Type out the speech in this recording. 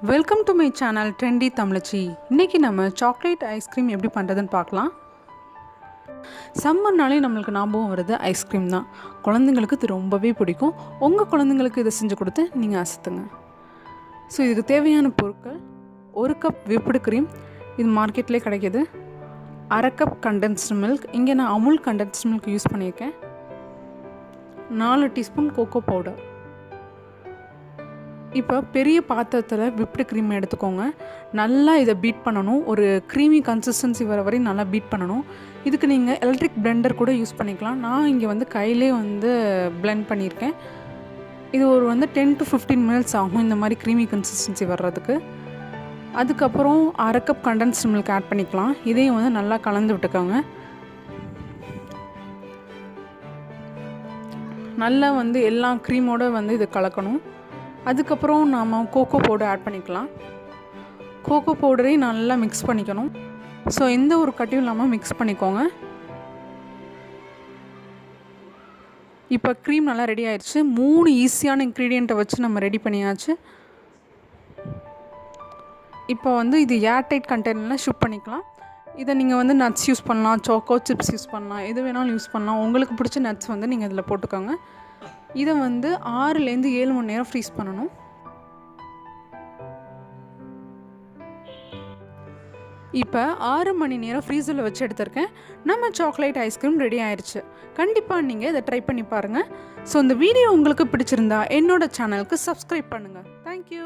Welcome to my channel trendy தமிழச்சி. இன்றைக்கி நம்ம சாக்லேட் ஐஸ்கிரீம் எப்படி பண்ணுறதுன்னு பார்க்கலாம். சம்மர்னாலே நம்மளுக்கு ஞாபகம் வருது ஐஸ்கிரீம் தான். குழந்தைங்களுக்கு இது ரொம்பவே பிடிக்கும். உங்கள் குழந்தைங்களுக்கு இதை செஞ்சு கொடுத்து நீங்கள் அசத்துங்க. ஸோ இதுக்கு தேவையான பொருட்கள்: 1 கப் விப்டு க்ரீம், இது மார்க்கெட்லேயே கிடைக்கிது. 1/2 கப் கண்டென்ஸ்டு மில்க், இங்கே நான் அமுல் கண்டென்ஸ்டு மில்க் யூஸ் பண்ணியிருக்கேன். 4 டீஸ்பூன் கோகோ பவுடர். இப்போ பெரிய பாத்திரத்தில் விப்டு க்ரீம் எடுத்துக்கோங்க. நல்லா இதை பீட் பண்ணணும். ஒரு க்ரீமி கன்சிஸ்டன்சி வர வரையும் நல்லா பீட் பண்ணணும். இதுக்கு நீங்கள் எலக்ட்ரிக் பிளெண்டர் கூட யூஸ் பண்ணிக்கலாம். நான் இங்கே கையிலே பிளெண்ட் பண்ணியிருக்கேன். இது ஒரு 10 to 15 மினிட்ஸ் ஆகும் இந்த மாதிரி க்ரீமி கன்சிஸ்டன்சி வர்றதுக்கு. அதுக்கப்புறம் 1/2 கப் கண்டென்ஸ்டு மில்க் ஆட் பண்ணிக்கலாம். இதையும் நல்லா கலந்து விட்டுக்கோங்க. நல்லா எல்லா க்ரீமோடு இது கலக்கணும். அதுக்கப்புறம் நாம் கோகோ பவுடர் ஆட் பண்ணிக்கலாம். கோகோ பவுடரையும் நல்லா மிக்ஸ் பண்ணிக்கணும். ஸோ எந்த ஒரு கட்டியும் இல்லாமல் மிக்ஸ் பண்ணிக்கோங்க. இப்போ க்ரீம் நல்லா ரெடி ஆயிடுச்சு. 3 ஈஸியான இன்க்ரீடியண்ட்டை வச்சு நம்ம ரெடி பண்ணியாச்சு. இப்போ இது ஏர்டைட் கண்டெய்னரில் ஷிப் பண்ணிக்கலாம். இதை நீங்கள் நட்ஸ் யூஸ் பண்ணலாம், சாக்கோ சிப்ஸ் யூஸ் பண்ணலாம், எது வேணாலும் யூஸ் பண்ணலாம். உங்களுக்கு பிடிச்ச நட்ஸ் நீங்கள் இதில் போட்டுக்கோங்க. இதை 6லேருந்து 7 மணி நேரம் ஃப்ரீஸ் பண்ணணும். இப்போ 6 மணி நேரம் ஃப்ரீசரில் வச்சு எடுத்திருக்கேன். நம்ம சாக்லேட் ஐஸ்கிரீம் ரெடி ஆயிடுச்சு. கண்டிப்பாக நீங்கள் இதை ட்ரை பண்ணி பாருங்கள். ஸோ இந்த வீடியோ உங்களுக்கு பிடிச்சிருந்தா என்னோட சேனலுக்கு சப்ஸ்கிரைப் பண்ணுங்கள். தேங்க்யூ.